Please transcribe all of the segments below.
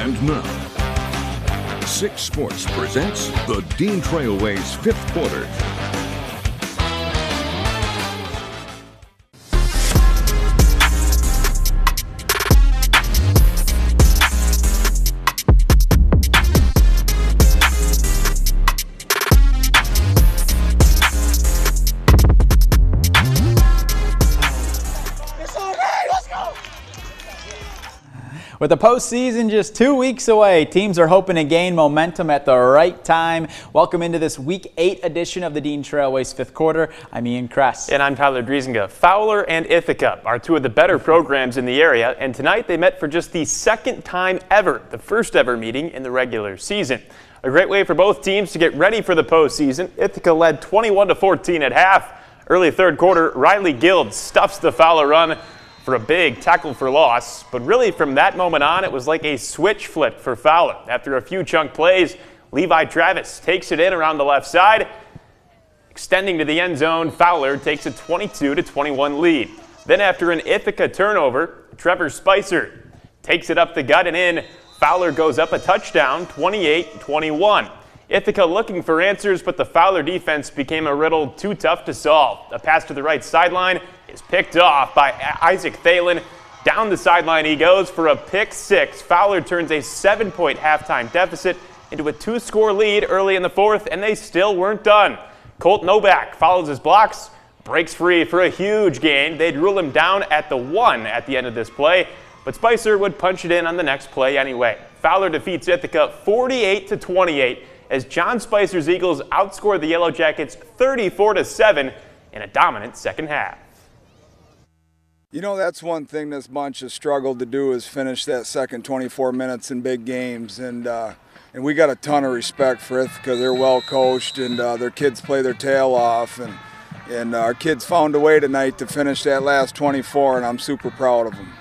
And now, 6 Sports presents the Dean Trailways 5th Quarter. With the postseason just 2 weeks away, teams are hoping to gain momentum at the right time. Welcome into this Week 8 edition of the Dean Trailways 5th Quarter. I'm Ian Kress. And I'm Tyler Driesinga. Fowler and Ithaca are 2 of the better programs in the area, and tonight they met for just the 2nd time ever, the first ever meeting in the regular season. A great way for both teams to get ready for the postseason. Ithaca led 21-14 at half. Early 3rd quarter, Riley Guild stuffs the Fowler run for a big tackle for loss, but really from that moment on, it was like a switch flip for Fowler. After a few chunk plays, Levi Travis takes it in around the left side. Extending to the end zone, Fowler takes a 22-21 lead. Then after an Ithaca turnover, Trevor Spicer takes it up the gut and in. Fowler goes up a touchdown, 28-21. Ithaca looking for answers, but the Fowler defense became a riddle too tough to solve. A pass to the right sideline is picked off by Isaac Thalen. Down the sideline he goes for a pick 6. Fowler turns a 7-point halftime deficit into a 2-score lead early in the 4th, and they still weren't done. Colt Novak follows his blocks, breaks free for a huge gain. They'd rule him down at the 1 at the end of this play, but Spicer would punch it in on the next play anyway. Fowler defeats Ithaca 48-28 as John Spicer's Eagles outscored the Yellow Jackets 34-7 in a dominant second half. You know, that's one thing this bunch has struggled to do is finish that second 24 minutes in big games. And we got a ton of respect for Ithaca. They're well coached and their kids play their tail off. And our kids found a way tonight to finish that last 24, and I'm super proud of them.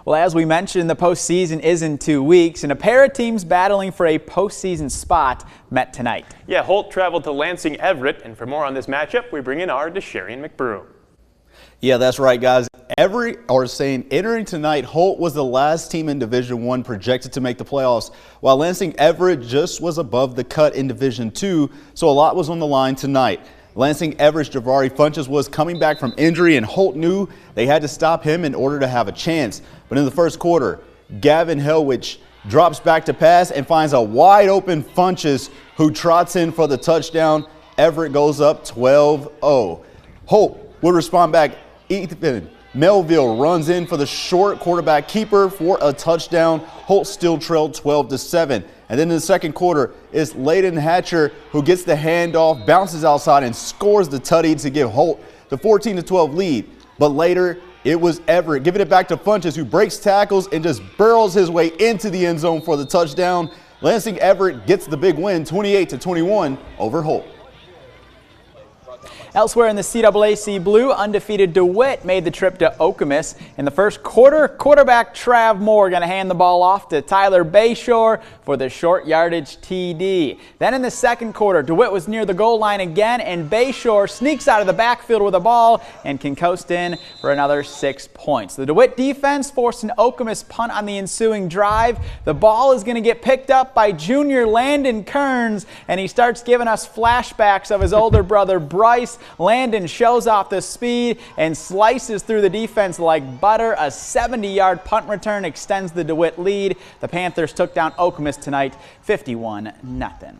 Well, as we mentioned, the postseason is in 2 weeks, and a pair of teams battling for a postseason spot met tonight. Yeah, Holt traveled to Lansing Everett, and for more on this matchup, we bring in our DeSherian McBroom. Yeah, that's right, guys. Entering tonight, Holt was the last team in Division I projected to make the playoffs, while Lansing Everett just was above the cut in Division II, so a lot was on the line tonight. Lansing Everett's Javari Funches was coming back from injury, and Holt knew they had to stop him in order to have a chance. But in the first quarter, Gavin Helwich drops back to pass and finds a wide-open Funches, who trots in for the touchdown. Everett goes up 12-0. Holt would respond back. Ethan Melville runs in for the short quarterback keeper for a touchdown. Holt still trailed 12-7. And then in the second quarter, it's Layden Hatcher who gets the handoff, bounces outside, and scores the tutty to give Holt the 14-12 lead. But later, it was Everett giving it back to Funches, who breaks tackles and just barrels his way into the end zone for the touchdown. Lansing Everett gets the big win, 28-21 over Holt. Elsewhere in the CAAC Blue, undefeated DeWitt made the trip to Okemos. In the first quarter, quarterback Trav Moore going to hand the ball off to Tyler Bayshore for the short yardage TD. Then in the second quarter, DeWitt was near the goal line again, and Bayshore sneaks out of the backfield with a ball and can coast in for another 6 points. The DeWitt defense forced an Okemos punt on the ensuing drive. The ball is going to get picked up by junior Landon Kearns, and he starts giving us flashbacks of his older brother Bryce. Landon shows off the speed and slices through the defense like butter. A 70-yard punt return extends the DeWitt lead. The Panthers took down Okemos tonight 51-0.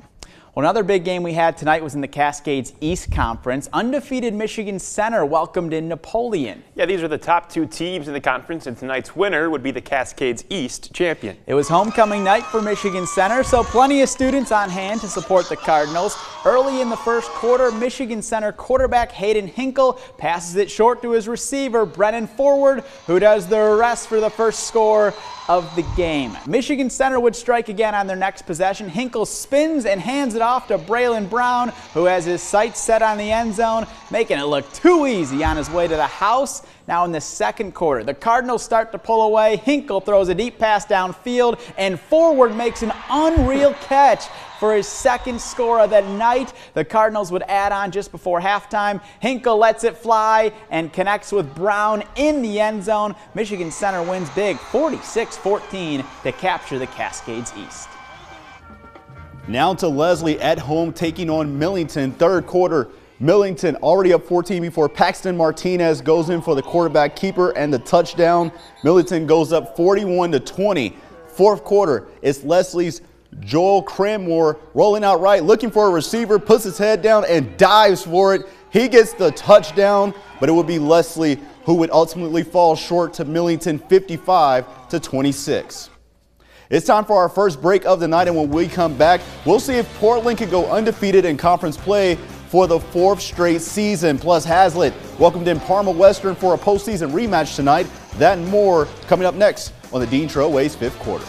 Well, another big game we had tonight was in the Cascades East Conference. Undefeated Michigan Center welcomed in Napoleon. Yeah, these are the top 2 teams in the conference, and tonight's winner would be the Cascades East champion. It was homecoming night for Michigan Center, so plenty of students on hand to support the Cardinals. Early in the first quarter, Michigan Center quarterback Hayden Hinkle passes it short to his receiver, Brennan Forward, who does the rest for the first score of the game. Michigan Center would strike again on their next possession. Hinkle spins and hands it off to Braylon Brown, who has his sights set on the end zone, making it look too easy on his way to the house. Now in the second quarter, the Cardinals start to pull away. Hinkle throws a deep pass downfield, and Forward makes an unreal catch for his second score of the night. The Cardinals would add on just before halftime. Hinkle lets it fly and connects with Brown in the end zone. Michigan Center wins big 46-14 to capture the Cascades East. Now to Leslie at home taking on Millington. Third quarter, Millington already up 14 before Paxton Martinez goes in for the quarterback keeper and the touchdown. Millington goes up 41-20. Fourth quarter, it's Leslie's Joel Cranmore rolling out right, looking for a receiver, puts his head down and dives for it. He gets the touchdown, but it would be Leslie who would ultimately fall short to Millington 55-26. It's time for our first break of the night, and when we come back, we'll see if Portland can go undefeated in conference play for the fourth straight season. Plus, Hazlitt welcomed in Parma Western for a postseason rematch tonight. That and more coming up next on the Dean Trailways fifth quarter.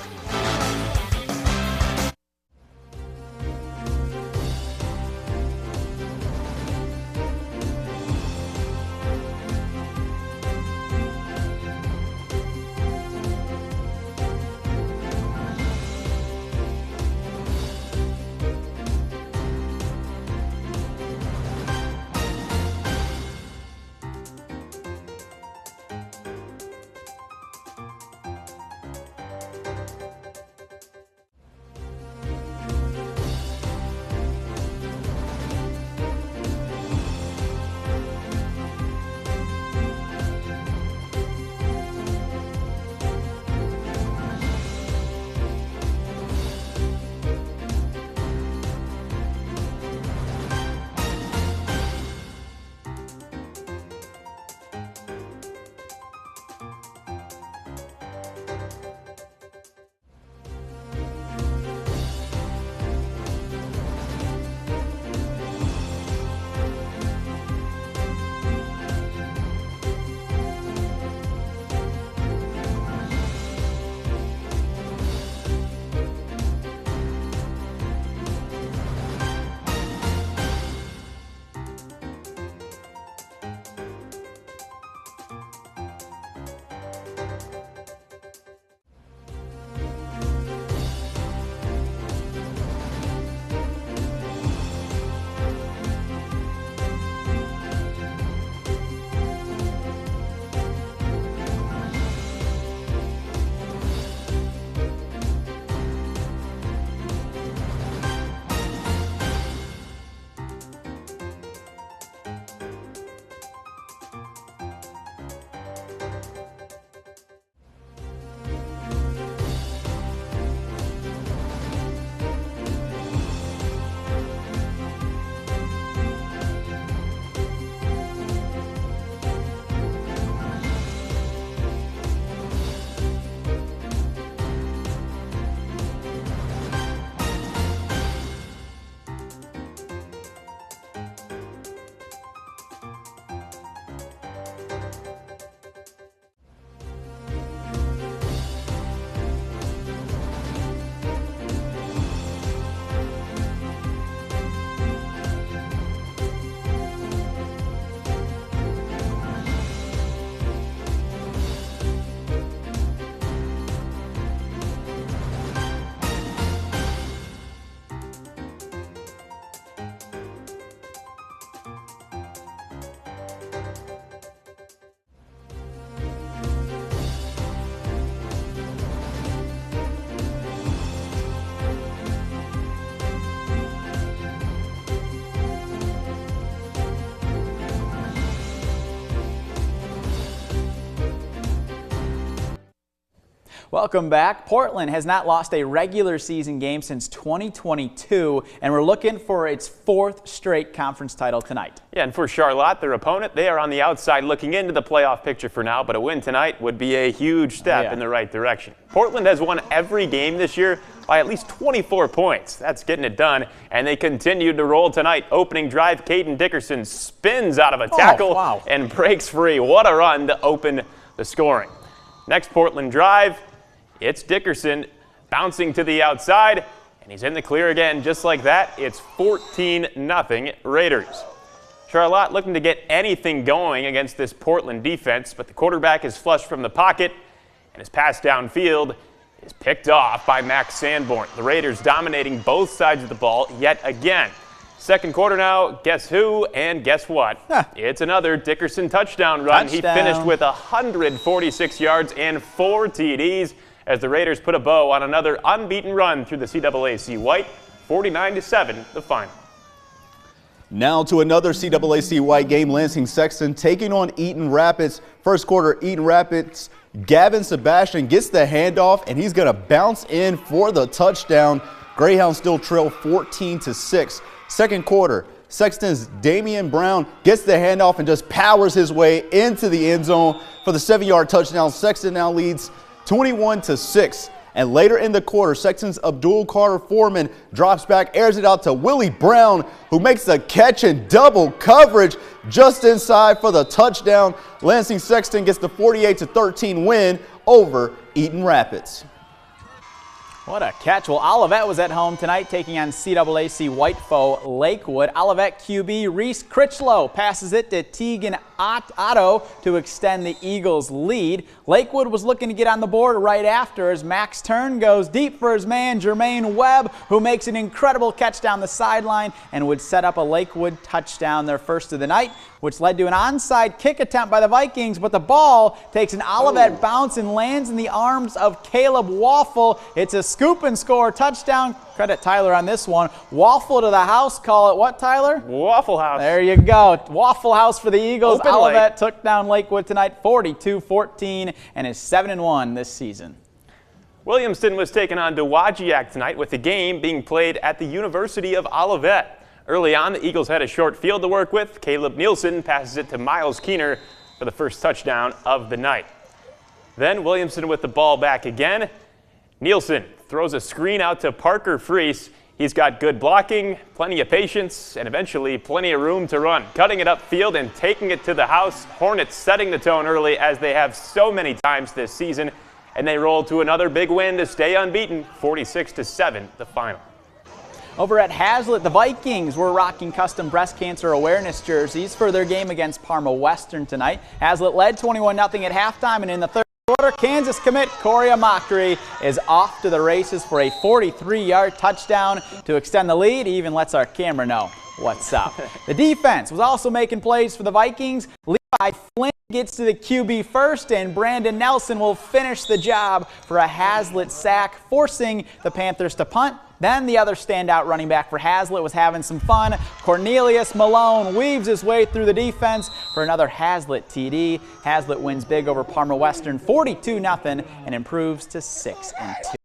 Welcome back. Portland has not lost a regular season game since 2022, and we're looking for its fourth straight conference title tonight. Yeah, and for Charlotte, their opponent, they are on the outside looking into the playoff picture for now, but a win tonight would be a huge step in the right direction. Portland has won every game this year by at least 24 points. That's getting it done, and they continued to roll tonight. Opening drive, Caden Dickerson spins out of a tackle and breaks free. What a run to open the scoring. Next Portland drive, it's Dickerson bouncing to the outside, and he's in the clear again. Just like that, it's 14-0 Raiders. Charlotte looking to get anything going against this Portland defense, but the quarterback is flushed from the pocket, and his pass downfield is picked off by Max Sanborn. The Raiders dominating both sides of the ball yet again. Second quarter now, guess who and guess what? It's another Dickerson touchdown run. He finished with 146 yards and 4 TDs as the Raiders put a bow on another unbeaten run through the CAAC White. 49-7 the final. Now to another CAAC White game, Lansing Sexton taking on Eaton Rapids. First quarter, Eaton Rapids, Gavin Sebastian gets the handoff, and he's going to bounce in for the touchdown. Greyhounds still trail 14-6. Second quarter, Sexton's Damian Brown gets the handoff and just powers his way into the end zone for the 7-yard touchdown. Sexton now leads 21-6. And later in the quarter, Sexton's Abdul Carter Foreman drops back, airs it out to Willie Brown, who makes the catch in double coverage just inside for the touchdown. Lansing Sexton gets the 48-13 win over Eaton Rapids. What a catch. Well, Olivet was at home tonight taking on CAAC White foe Lakewood. Olivet QB Reese Critchlow passes it to Tegan Otto to extend the Eagles' lead. Lakewood was looking to get on the board right after as Max Turn goes deep for his man Jermaine Webb, who makes an incredible catch down the sideline and would set up a Lakewood touchdown, their first of the night, which led to an onside kick attempt by the Vikings, but the ball takes an Olivet bounce and lands in the arms of Caleb Waffle. It's a scoop and score touchdown. Credit Tyler on this one. Waffle to the house. Call it what, Tyler? Waffle House. There you go. Waffle House for the Eagles. Open Olivet late. took down Lakewood tonight 42-14 and is 7-1 this season. Williamston was taking on Dowagiac tonight with the game being played at the University of Olivet. Early on, the Eagles had a short field to work with. Caleb Nielsen passes it to Miles Keener for the first touchdown of the night. Then Williamson with the ball back again. Nielsen throws a screen out to Parker Freese. He's got good blocking, plenty of patience, and eventually plenty of room to run. Cutting it upfield and taking it to the house. Hornets setting the tone early as they have so many times this season. And they roll to another big win to stay unbeaten, 46-7 the final. Over at Hazlitt, the Vikings were rocking custom breast cancer awareness jerseys for their game against Parma Western tonight. Hazlitt led 21-0 at halftime, and in the third quarter, Kansas commit Corey Amakri is off to the races for a 43-yard touchdown to extend the lead. He even lets our camera know what's up. The defense was also making plays for the Vikings. Levi Flynn gets to the QB first, and Brandon Nelson will finish the job for a Hazlitt sack, forcing the Panthers to punt. Then the other standout running back for Hazlitt was having some fun. Cornelius Malone weaves his way through the defense for another Hazlitt TD. Hazlitt wins big over Parma Western 42-0 and improves to 6-2.